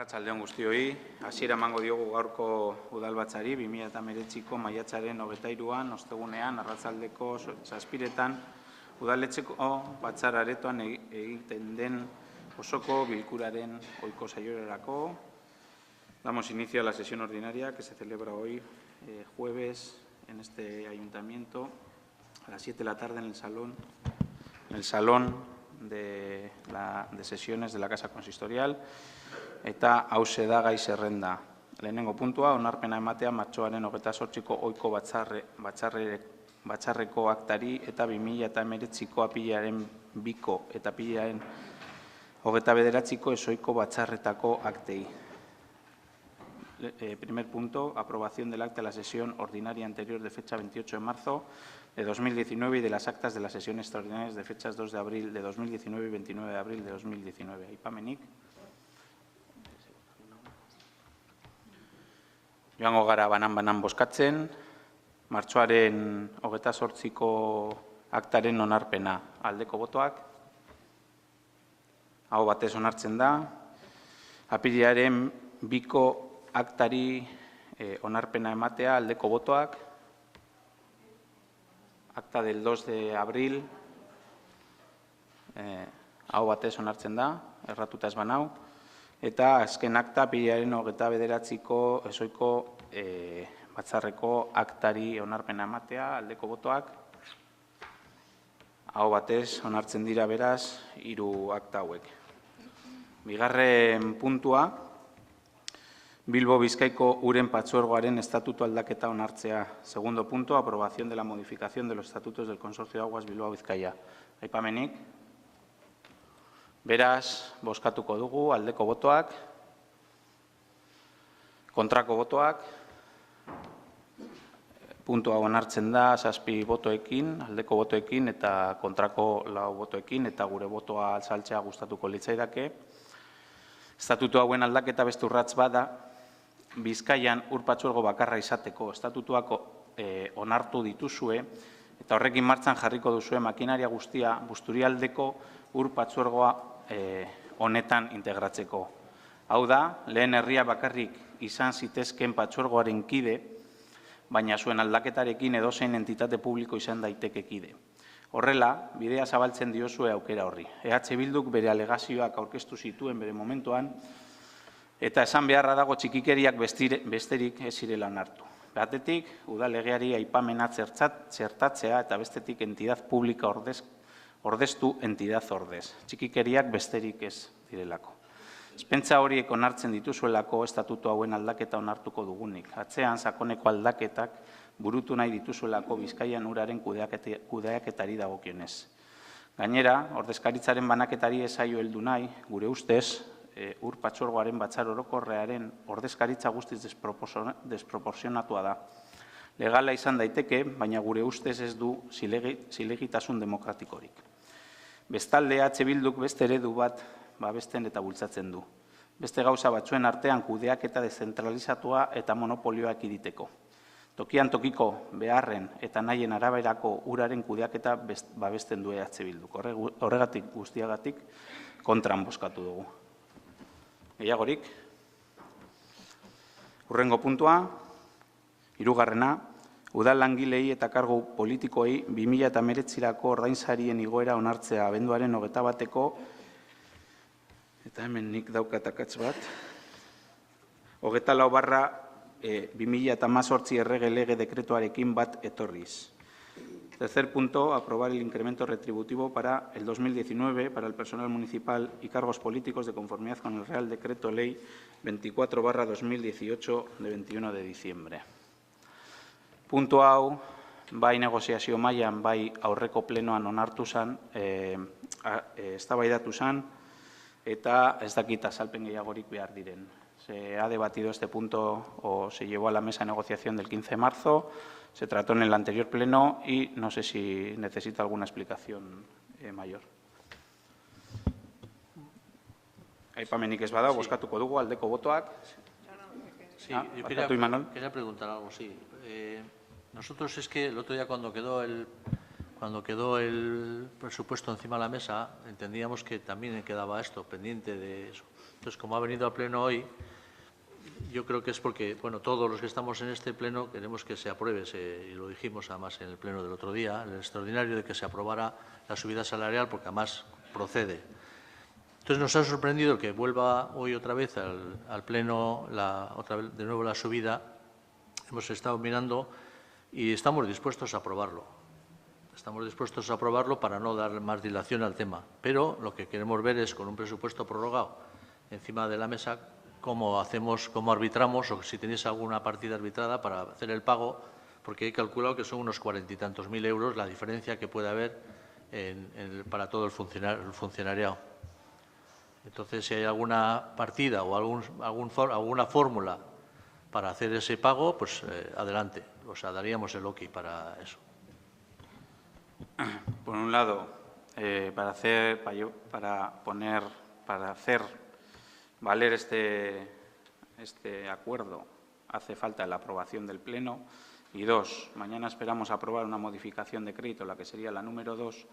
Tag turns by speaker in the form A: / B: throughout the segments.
A: Arratsaldeon guztioi, hasiera emango diogu gaurko udalbatzari 2019ko maiatzaren 23an, ostegunean, arratsaldeko 7:00 udaletxeko batzar aretoan egiten den osoko bilkuraren ohiko saiorarako. Damos inicio a la sesión ordinaria que se celebra hoy, jueves, en este ayuntamiento, a las 7 de la tarde en el salón de sesiones de la Casa Consistorial. Eta hauxe da gai zerrenda. Lehenengo puntua, onarpena ematea martxoaren 28ko ohiko batzarreko aktari eta 2019ko apirilaren 2ko eta apirilaren 29ko ezohiko batzarretako aktei. Primer punto, aprobación del acta de la sesión ordinaria anterior de fecha 28 de marzo de 2019 y de las actas de las sesiones extraordinarias de fechas 2 de abril de 2019 y 29 de abril de 2019. Aipamenik. Joango gara banan-banan bozkatzen, martxoaren 28ko aktaren onarpena aldeko botoak, aho batez onartzen da, apirilaren 2ko aktari onarpena ematea aldeko botoak, akta del 2 de abril, aho batez onartzen da, erratuta ez banau, eta azken akta apirilaren 29ko ezohiko batzarreko aktari onarpena ematea aldeko botoak, aho batez onartzen dira beraz 3 akta hauek. Bigarren puntua, Bilbo Bizkaiko Uren Patzuergoaren estatuto aldaketa onartzea. Segundo punto, aprobación de la modificación de los estatutos del Consorcio de Aguas Bilbao Bizkaia. Aipamenik. Beraz, bozkatuko dugu aldeko botoak, kontrako botoak, puntua onartzen da 7 botoekin, aldeko botoekin eta kontrako 4 botoekin, eta gure botoa azaltzea gustatuko litzaidake. Estatutu hauen aldaketa beste urrats bada, Bizkaian Ur Patzuergo bakarra izateko estatutuako onartu dituzue, eta horrekin martxan jarriko duzue makinaria guztia Busturialdeko Ur Patzuergoa honetan integratzeko. Hau da, lehen herria bakarrik izan zitezken patzuergoaren kide, baina zuen aldaketarekin edozein entitate publiko izan daiteke kide. Horrela, bidea zabaltzen diozue aukera horri. EH Bilduk bere alegazioak aurkeztu zituen bere momentuan, eta esan beharra dago txikikeriak besterik ez zirela onartu. Batetik, udalegeari aipamena txertatzea eta bestetik entidad publika ordeztu entidad ordez. Txikikeriak besterik ez direlako. Espentsa horiek onartzen dituzuelako estatutu hauen aldaketa onartuko dugunik. Atzean, sakoneko aldaketak burutu nahi dituzuelako Bizkaian uraren kudeaketari dagokionez. Gainera, ordezkaritzaren banaketari ez zaio heldu nahi, gure ustez, Ur Patzuergoaren batzar orokorrearen ordezkaritza guztiz desproportzionatua da. Legala izan daiteke, baina gure ustez ez du zilegitasun demokratikorik. Bestalde, EH Bilduk beste eredu bat babesten eta bultzatzen du. Beste gauza batzuen artean kudeaketa dezentralizatua eta monopolioak egiteko. Tokian tokiko beharren eta nahien araberako uraren kudeaketa babesten du EH Bilduk. Horregatik guztiagatik kontran bozkatu dugu. Gehiagorik. Hurrengo puntua, 3. Udal langilei eta kargu politikoei 2019ko ordainsarien igoera onartzea abenduaren 21ko, eta hemen nik daukat akats bat, 24/2018 errege lege dekretuarekin bat etorriz. Tercer punto, aprobar el incremento retributivo para el 2019 para el personal municipal y cargos políticos de conformidad con el Real Decreto Ley 24/2018 de 21 de diciembre. Puntu hau, bai negoziazio mailan, bai aurreko plenoan onartu zen, eztabaidatu zen, eta ez dakit azalpen gehiagorik behar diren. Se ha debatido este punto o se llevó a la mesa de negociación del 15 de marzo, se trató en el anterior pleno y no sé si necesita alguna explicación mayor. Aipamenik ez bada, bozkatuko dugu aldeko botoak.
B: Sí, yo quería preguntar algo, sí. Nosotros es que el otro día cuando quedó el presupuesto encima de la mesa, entendíamos que también quedaba esto pendiente de eso. Entonces, como ha venido al Pleno hoy, yo creo que es porque, bueno, todos los que estamos en este Pleno queremos que se apruebe, y lo dijimos además en el Pleno del otro día, en el extraordinario, de que se aprobara la subida salarial, porque además procede. Entonces, nos ha sorprendido que vuelva hoy otra vez al Pleno, de nuevo la subida. Hemos estado mirando y estamos dispuestos a aprobarlo. Estamos dispuestos a aprobarlo para no dar más dilación al tema. Pero lo que queremos ver es, con un presupuesto prorrogado encima de la mesa, cómo arbitramos, o si tenéis alguna partida arbitrada para hacer el pago, porque he calculado que son unos 40 y tantos mil euros la diferencia que puede haber para todo el funcionariado. Entonces, si hay alguna partida o alguna fórmula para hacer ese pago, pues adelante. O sea, daríamos el ok para eso.
A: Por un lado, para hacer valer este acuerdo hace falta la aprobación del Pleno. Y dos, mañana esperamos aprobar una modificación de crédito, la que sería la número 2,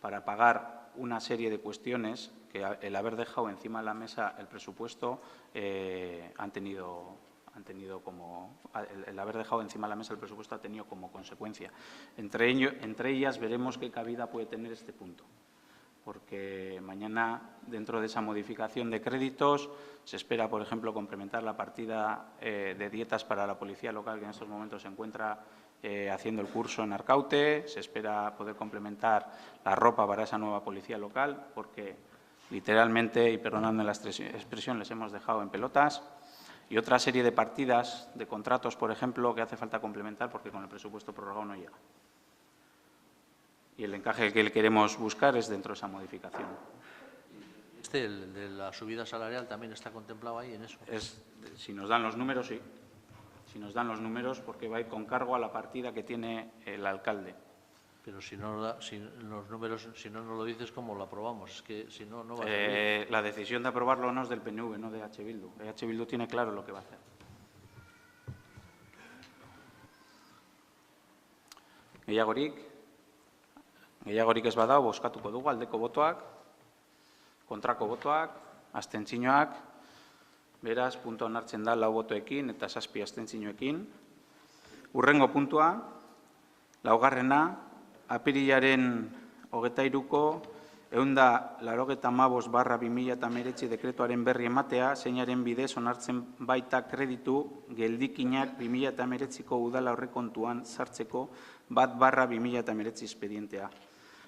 A: para pagar una serie de cuestiones que, el haber dejado encima de la mesa el presupuesto, el haber dejado encima de la mesa el presupuesto ha tenido como consecuencia. Entre ellas veremos qué cabida puede tener este punto, porque mañana, dentro de esa modificación de créditos, se espera, por ejemplo, complementar la partida de dietas para la policía local, que en estos momentos se encuentra haciendo el curso en Arcaute. Se espera poder complementar la ropa para esa nueva policía local, porque literalmente, y perdonadme la expresión, les hemos dejado en pelotas. Y otra serie de partidas, de contratos, por ejemplo, que hace falta complementar porque con el presupuesto prorrogado no llega. Y el encaje que queremos buscar es dentro de esa modificación.
B: El de la subida salarial también está contemplado ahí en eso.
A: Si nos dan los números, sí. Si nos dan los números, porque va a ir con cargo a la partida que tiene el alcalde.
B: Pero si no los números, si no nos lo dices, ¿cómo lo aprobamos? Es que si no, no va a salir.
A: La decisión de aprobarlo no es del PNV, no de H. Bildu. H. Bildu tiene claro lo que va a hacer. Gehiagorik ez badago, bozkatuko dugu aldeko botoak, kontrako botoak, abstentzioak. Beraz, puntua onartzen da 4 botoekin eta 7 abstentzioekin. Hurrengo puntua, 4. Apirilaren 23ko 185/2019 dekretuaren berri ematea, zeinaren bidez onartzen baita kreditu geldikinak 2019ko udal aurrekontuan sartzeko 1/2019 expedientea.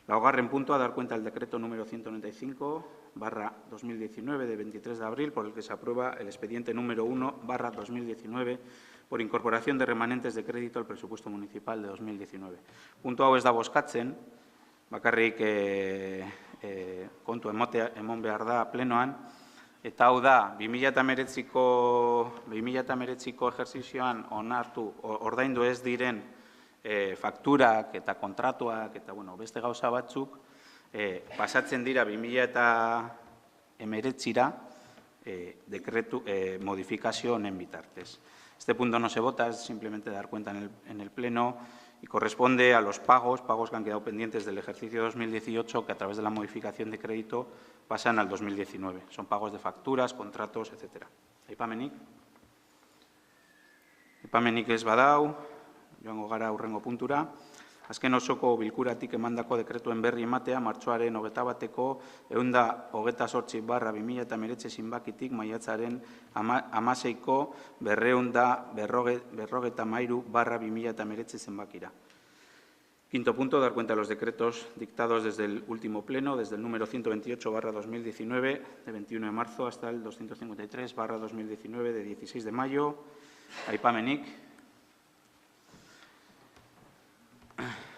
A: 4. punto, a dar cuenta del decreto número 195/2019 de 23 de abril, por el que se aprueba el expediente número 1/2019 por incorporación de remanentes de crédito al presupuesto municipal de 2019. Punto hau ez da bozkatzen, bakarrik kontu emon behar da plenoan, eta hau da 2019ko ejerzizioan ordaindu ez diren fakturak eta kontratuak eta beste gauza batzuk pasatzen dira 2019ra modifikazio honen bitartez. Este punto no se vota, es simplemente dar cuenta en el Pleno y corresponde a los pagos que han quedado pendientes del ejercicio 2018 que a través de la modificación de crédito pasan al 2019. Son pagos de facturas, contratos, etc. Aipamenik ez badau, joango gara hurrengo puntura. Azken osoko bilkuratik emandako dekretuen berri ematea, martxoaren 21ko 128/2019 zenbakitik maiatzaren 16ko 253/2019 zenbakira. Quinto punto, dar cuenta de los decretos dictados desde el último pleno, desde el número 128/2019 de 21 de marzo hasta el 253/2019 de 16 de mayo. Aipamenik.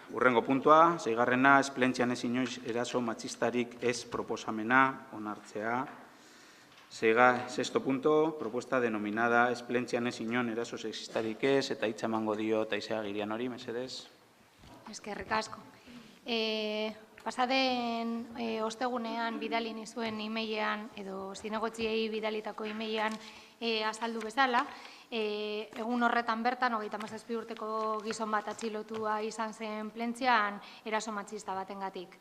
A: Hurrengo puntua, 6. Esplentzian ez inoiz eraso matxistarik ez proposamena onartzea. 6. punto, propuesta denominada Esplentzian ez inon eraso sexistarik ez, eta hitza emango dio Taizea Girian hori, mesedez.
C: Eskerrik asko. Pasaden ostegunean bidali nizuen emailean edo zinegotziei bidalitako emailean azaldu bezala, egun horretan bertan, 37 urteko gizon bat atxilotua izan zen Plentzian eraso matxista batengatik.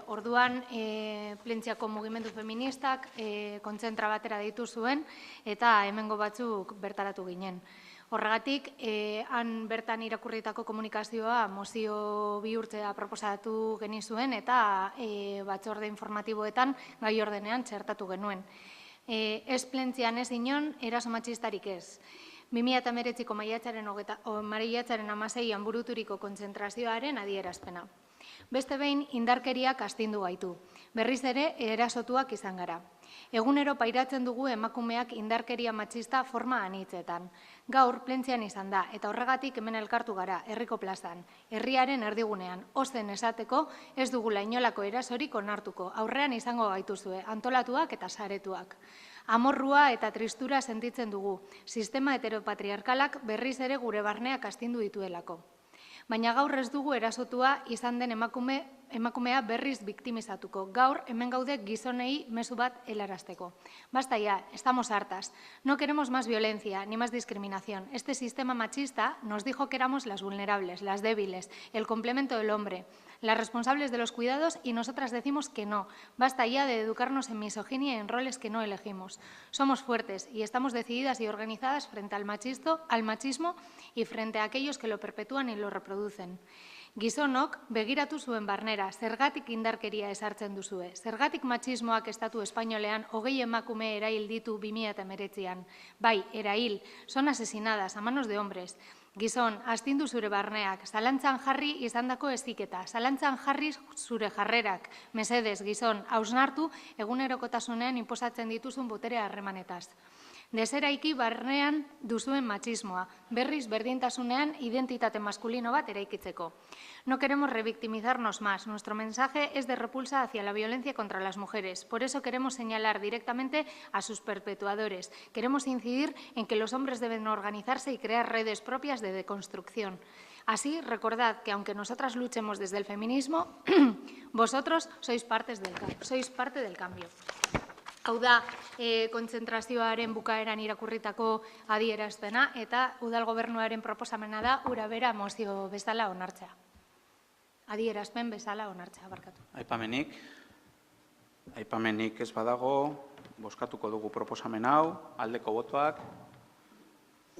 C: Orduan, Plentziako mugimendu feministak kontzentra batera deitu zuen eta hemengo batzuk bertaratu ginen. Horregatik, han bertan irakurritako komunikazioa mozio bihurtzea proposatu genizuen eta batzorde informatiboetan gai ordenean txertatu genuen. Ez Plentzian ez inon, eraso matxistarik ez. 2019ko maiatzaren 16an buruturiko kontzentrazioaren adierazpena. Beste behin, indarkeriak astindu gaitu. Berriz ere, erasotuak izan gara. Egunero pairatzen dugu emakumeak indarkeria matxista forma anitzetan. Gaur, Plentzian izan da, eta horregatik hemen elkartu gara, herriko plazan, herriaren erdigunean, ozen esateko ez dugula inolako erasorik onartuko, aurrean izango gaituzue, antolatuak eta saretuak. Amorrua eta tristura sentitzen dugu, sistema heteropatriarkalak berriz ere gure barneak astindu dituelako. Baina gaur ez dugu erasotua izan den emakumea berriz biktimizatuko. Gaur hemen gaude gizonei mezu bat helarazteko. Basta ya, estamos hartas. No queremos más violencia ni más discriminación. Este sistema machista nos dijo que éramos las vulnerables, las débiles, el complemento del hombre, las responsables de los cuidados y nosotras decimos que no. Basta ya de educarnos en misoginia y en roles que no elegimos. Somos fuertes y estamos decididas y organizadas frente al machismo y frente a aquellos que lo perpetúan y lo reproducen. Gizonok begiratu zuen barnera, zergatik indarkeria ezartzen duzue, zergatik matxismoak estatu espainolean 20 emakume erail ditu 2019an. Bai, erail, son asesinadas a manos de hombres. Gizon, astindu zure barneak, zalantzan jarri izandako heziketa, zalantzan jarri zure jarrerak, mesedez, gizon, hausnartu egunerokotasunean inposatzen dituzun botere harremanetaz. Deseraiki barnean duzuen matxismoa, berriz berdintasunean identitate maskulino bat eraikitzeko. No queremos revictimizarnos más. Nuestro mensaje es de repulsa hacia la violencia contra las mujeres. Por eso queremos señalar directamente a sus perpetuadores. Queremos incidir en que los hombres deben organizarse y crear redes propias de deconstrucción. Así, recordad que aunque nosotras luchemos desde el feminismo, vosotros sois parte del cambio. Hau da, kontzentrazioaren bukaeran irakurritako adierazpena eta udal gobernuaren proposamena da ura bera mozio bezala onartzea. Adierazpen bezala onartzea, barkatu.
A: Aipamenik ez badago, bozkatuko dugu proposamen hau, aldeko botoak,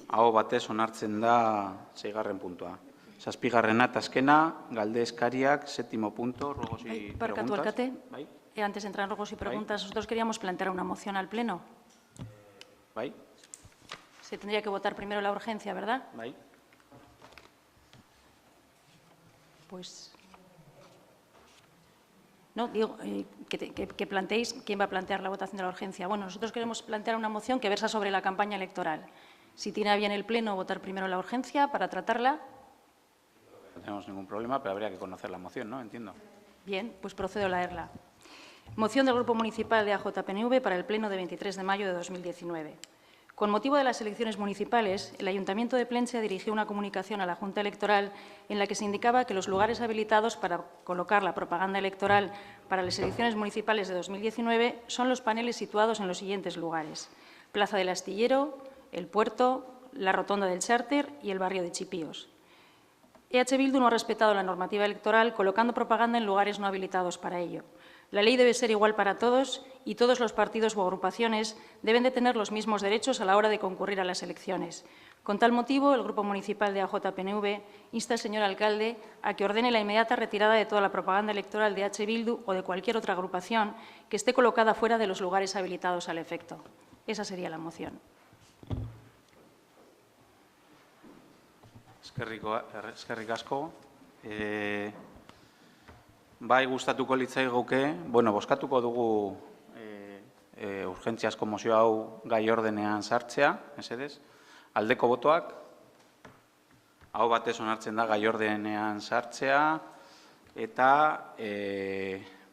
A: aho batez onartzen da 6. puntua. 7. eta azkena, galde eskariak, 7. punto, ruegos y preguntas.
D: Barkatu, alkate. Antes de entrar en ruegos y preguntas, nosotros queríamos plantear una moción al Pleno. Se tendría que votar primero la urgencia, ¿verdad? Pues, no, digo, que planteéis quién va a plantear la votación de la urgencia. Bueno, nosotros queremos plantear una moción que versa sobre la campaña electoral. Si tiene a bien el Pleno votar primero la urgencia para tratarla.
A: No tenemos ningún problema, pero habría que conocer la moción, ¿no? Entiendo.
D: Bien, pues procedo a leerla. Moción del Grupo Municipal de AJPNV para el Pleno de 23 de mayo de 2019. Con motivo de las elecciones municipales, el Ayuntamiento de Plentzia dirigió una comunicación a la Junta Electoral en la que se indicaba que los lugares habilitados para colocar la propaganda electoral para las elecciones municipales de 2019 son los paneles situados en los siguientes lugares: Plaza del Astillero, el Puerto, la Rotonda del Chárter y el barrio de Chipíos. EH Bildu no ha respetado la normativa electoral colocando propaganda en lugares no habilitados para ello. La ley debe ser igual para todos y todos los partidos o agrupaciones deben de tener los mismos derechos a la hora de concurrir a las elecciones. Con tal motivo, el Grupo Municipal de AJPNV insta al señor alcalde a que ordene la inmediata retirada de toda la propaganda electoral de EH Bildu o de cualquier otra agrupación que esté colocada fuera de los lugares habilitados al efecto. Esa sería la moción.
A: Eskerrik asko. Bai, gustatuko litzaiguke, bozkatuko dugu urgentziazko mozio hau gai ordenean sartzea, mesedez. Aldeko botoak, aho batez onartzen da gai ordenean sartzea, eta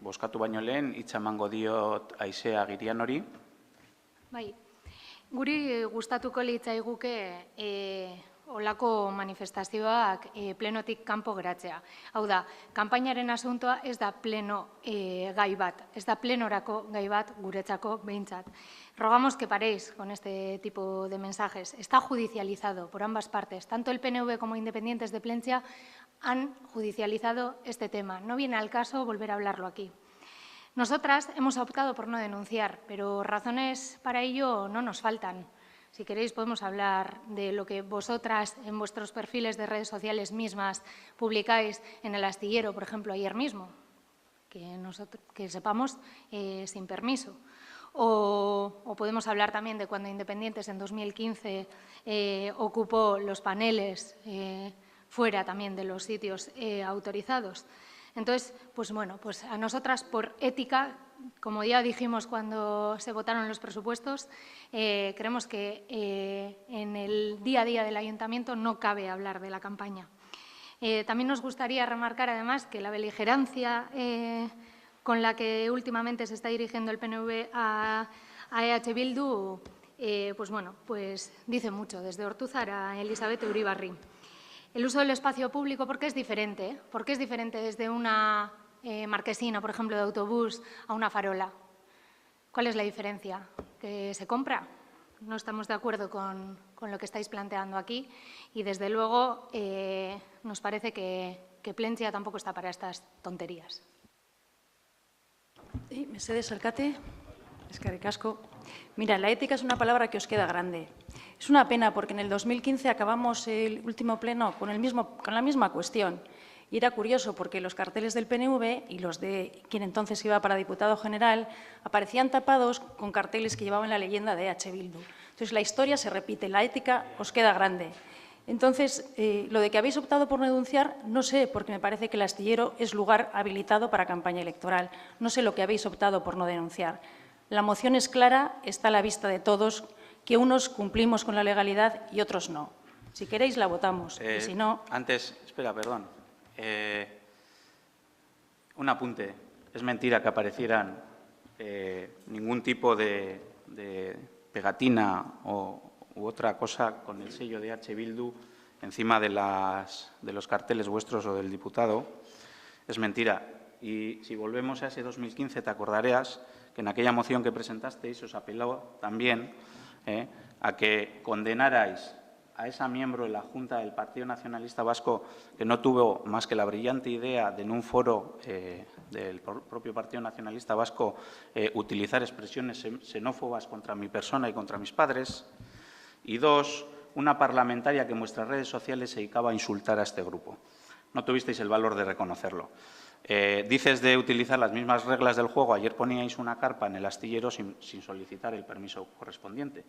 A: bozkatu baino lehen, hitza emango diot Aizea Agirianori.
C: Bai, guri gustatuko litzaiguke olako manifestazioak plenotik kanpo geratzea. Hau da, kanpainaren asuntoa ez da pleno gai bat, ez da plenorako gai bat guretzako behintzat. Rogamos que paréis con este tipo de mensajes. Está judicializado por ambas partes. Tanto el PNV como Independientes de Plentzia han judicializado este tema. No viene al caso volver a hablarlo aquí. Nosotras hemos optado por no denunciar, pero razones para ello no nos faltan. Si queréis podemos hablar de lo que vosotras en vuestros perfiles de redes sociales mismas publicáis en El Astillero, por ejemplo, ayer mismo, que sepamos sin permiso. O podemos hablar también de cuando Independientes en 2015 ocupó los paneles fuera también de los sitios autorizados. Entonces, pues bueno, pues a nosotras por ética, como ya dijimos cuando se votaron los presupuestos, creemos que en el día a día del ayuntamiento no cabe hablar de la campaña. También nos gustaría remarcar además que la beligerancia con la que últimamente se está dirigiendo el PNV a EH Bildu, pues bueno, pues dice mucho, desde Ortúzar a Elizabeth Uribarri. El uso del espacio público, ¿por qué es diferente? ¿Por qué es diferente desde una marquesina, por ejemplo, de autobús a una farola? ¿Cuál es la diferencia? ¿Que se compra? No estamos de acuerdo con lo que estáis planteando aquí y, desde luego, nos parece que Plentzia tampoco está para estas tonterías.
D: Mercedes Alcate, eskerrik asko. Mira, la ética es una palabra que os queda grande. Es una pena porque en el 2015 acabamos el último pleno con la misma cuestión. Y era curioso porque los carteles del PNV y los de quien entonces iba para diputado general aparecían tapados con carteles que llevaban la leyenda de EH Bildu. Entonces, la historia se repite, la ética os queda grande. Entonces, lo de que habéis optado por no denunciar, no sé, porque me parece que el Astillero es lugar habilitado para campaña electoral. No sé lo que habéis optado por no denunciar. La moción es clara, está a la vista de todos, que unos cumplimos con la legalidad y otros no. Si queréis, la votamos. Y si no…
A: Antes, espera, perdón. Un apunte. Es mentira que aparecieran ningún tipo de pegatina u otra cosa con el sello de EH Bildu encima de los carteles vuestros o del diputado. Es mentira. Y si volvemos a ese 2015, te acordarás que en aquella moción que presentasteis os apeló también a que condenarais a esa miembro de la Junta del Partido Nacionalista Vasco que no tuvo más que la brillante idea de en un foro del propio Partido Nacionalista Vasco utilizar expresiones xenófobas contra mi persona y contra mis padres. Y dos, una parlamentaria que en vuestras redes sociales se dedicaba a insultar a este grupo. No tuvisteis el valor de reconocerlo. Dices de utilizar las mismas reglas del juego. Ayer poníais una carpa en El Astillero sin solicitar el permiso correspondiente.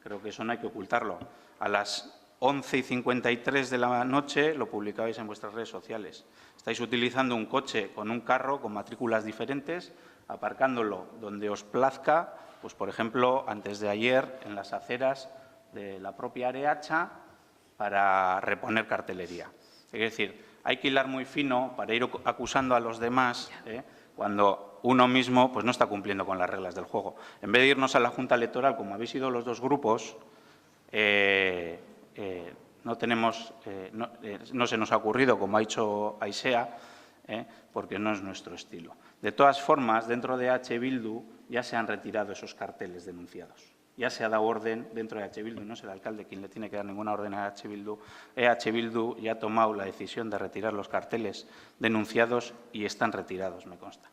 A: Creo que eso no hay que ocultarlo. A las 11:53 de la noche lo publicabais en vuestras redes sociales. Estáis utilizando un coche con un carro con matrículas diferentes, aparcándolo donde os plazca, pues por ejemplo, antes de ayer en las aceras de la propia Areacha para reponer cartelería. Es decir, hay que hilar muy fino para ir acusando a los demás cuando uno mismo pues, no está cumpliendo con las reglas del juego. En vez de irnos a la Junta Electoral, como habéis ido los dos grupos, no se nos ha ocurrido, como ha dicho Aisea, porque no es nuestro estilo. De todas formas, dentro de EH Bildu ya se han retirado esos carteles denunciados. Ya se ha dado orden dentro de EH Bildu, no es el alcalde quien le tiene que dar ninguna orden a EH Bildu. EH Bildu ya ha tomado la decisión de retirar los carteles denunciados y están retirados, me consta.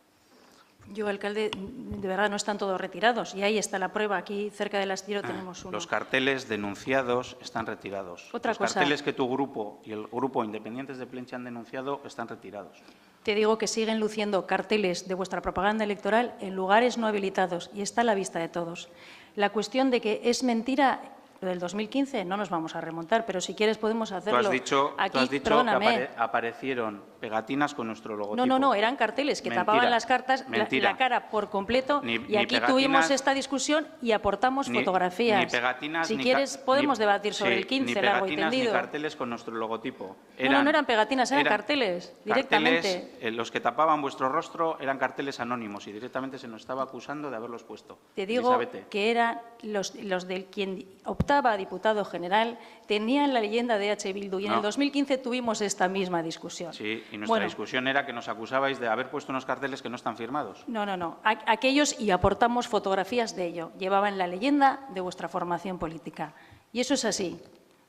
D: Yo, alcalde, de verdad no están todos retirados y ahí está la prueba. Aquí cerca del Astillero tenemos uno.
A: Los carteles denunciados están retirados. Los carteles que tu grupo y el grupo Independientes de Plentzia han denunciado están retirados.
D: Te digo que siguen luciendo carteles de vuestra propaganda electoral en lugares no habilitados y está a la vista de todos. La cuestión de que es mentira, lo del 2015, no nos vamos a remontar, pero si quieres podemos hacerlo.
A: Tú has dicho
D: perdóname.
A: Que aparecieron pegatinas con nuestro logotipo.
D: No, eran carteles que tapaban las cartas, la cara por completo, y aquí tuvimos esta discusión y aportamos fotografías.
A: Ni pegatinas,
D: si quieres podemos debatir sobre el 15, largo y tendido.
A: Ni carteles con nuestro logotipo.
D: No eran pegatinas, eran carteles, directamente.
A: Carteles, los que tapaban vuestro rostro eran carteles anónimos y directamente se nos estaba acusando de haberlos puesto.
D: Te digo
A: Elizabeth,
D: que eran los del quien optaba apuntaba a diputado general, tenía en la leyenda de EH Bildu y en el 2015 tuvimos esta misma discusión.
A: Sí, y nuestra discusión era que nos acusabais de haber puesto unos carteles que no están firmados.
D: No. Aquellos, y aportamos fotografías de ello, llevaban la leyenda de vuestra formación política. Y eso es así.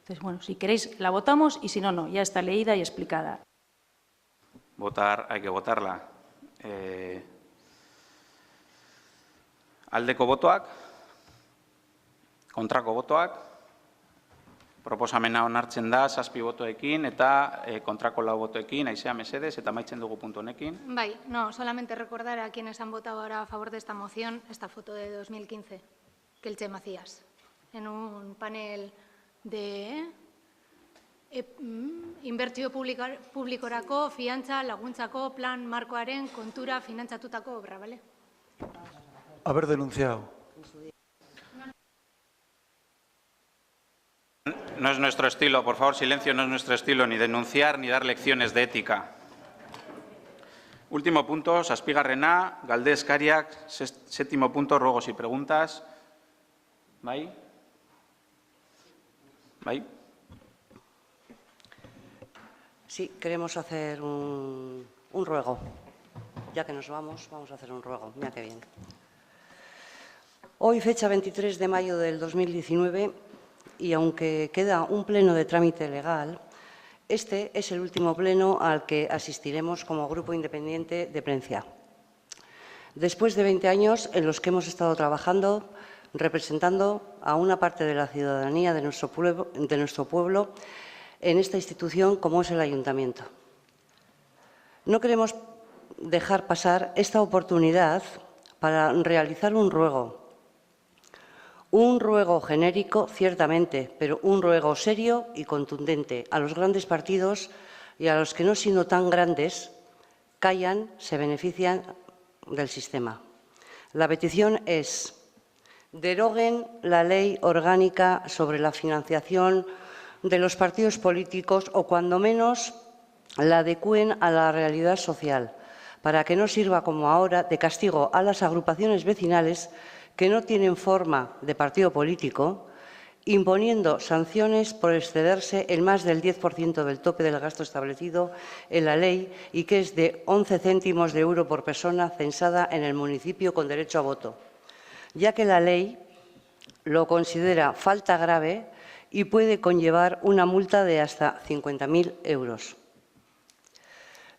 D: Entonces, bueno, si queréis la votamos y si no, no. Ya está leída y explicada.
A: Votar, hay que votarla. Aldeko botoak, kontrako botoak, proposamena onartzen da 7 botoekin eta kontrako 4 botoekin, aizea mesedez, eta amaitzen dugu puntu honekin.
C: Bai, no, solamente recordar a quienes han votado ahora a favor de esta moción esta foto de 2015, que Elche Macías, en un panel de inbertsio publikorako, fiantza, laguntzako, plan markoaren kontura finantzatutako obra, ¿vale?
E: Haber denunciado.
A: No es nuestro estilo, por favor, silencio, no es nuestro estilo ni denunciar ni dar lecciones de ética. Último punto, zazpigarrena, galde eskariak, 7º punto, ruegos y preguntas. ¿Bai? ¿Bai?
F: Sí, queremos hacer un ruego. Ya que nos vamos a hacer un ruego. Mira qué bien. Hoy, fecha 23 de mayo del 2019, y aunque queda un pleno de trámite legal, este es el último pleno al que asistiremos como Grupo Independiente de Plencia. Después de 20 años en los que hemos estado trabajando, representando a una parte de la ciudadanía de nuestro pueblo en esta institución como es el Ayuntamiento. No queremos dejar pasar esta oportunidad para realizar un ruego genérico, ciertamente, pero un ruego serio y contundente a los grandes partidos y a los que, no siendo tan grandes, callan, se benefician del sistema. La petición es: deroguen la ley orgánica sobre la financiación de los partidos políticos o, cuando menos, la adecúen a la realidad social, para que no sirva, como ahora, de castigo a las agrupaciones vecinales que no tienen forma de partido político, imponiendo sanciones por excederse en más del 10% del tope del gasto establecido en la ley y que es de 11 céntimos de euro por persona censada en el municipio con derecho a voto, ya que la ley lo considera falta grave y puede conllevar una multa de hasta 50.000 euros.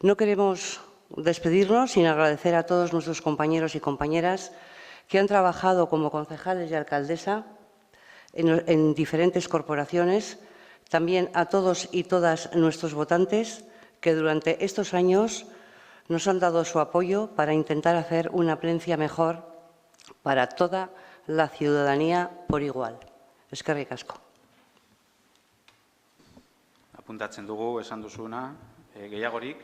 F: No queremos despedirnos sin agradecer a todos nuestros compañeros y compañeras que han trabajado como concejales y alcaldesa en diferentes corporaciones, también a todos y todas nuestros votantes que durante estos años nos han dado su apoyo para intentar hacer una Plencia mejor para toda la ciudadanía por igual. Eskerrik asko.
A: Apuntatzen dugu, esan duzuna, gehiagorik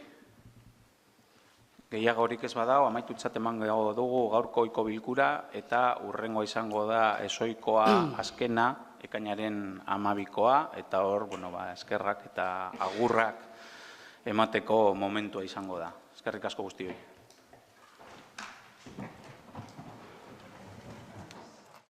A: ez badago, amaitutzat emango dugu gaurko bilkura eta hurrengoa izango da ezohikoa azkena, ekainaren 12koa, eta hor, eskerrak eta agurrak emateko momentua izango da. Eskerrik asko guztioi.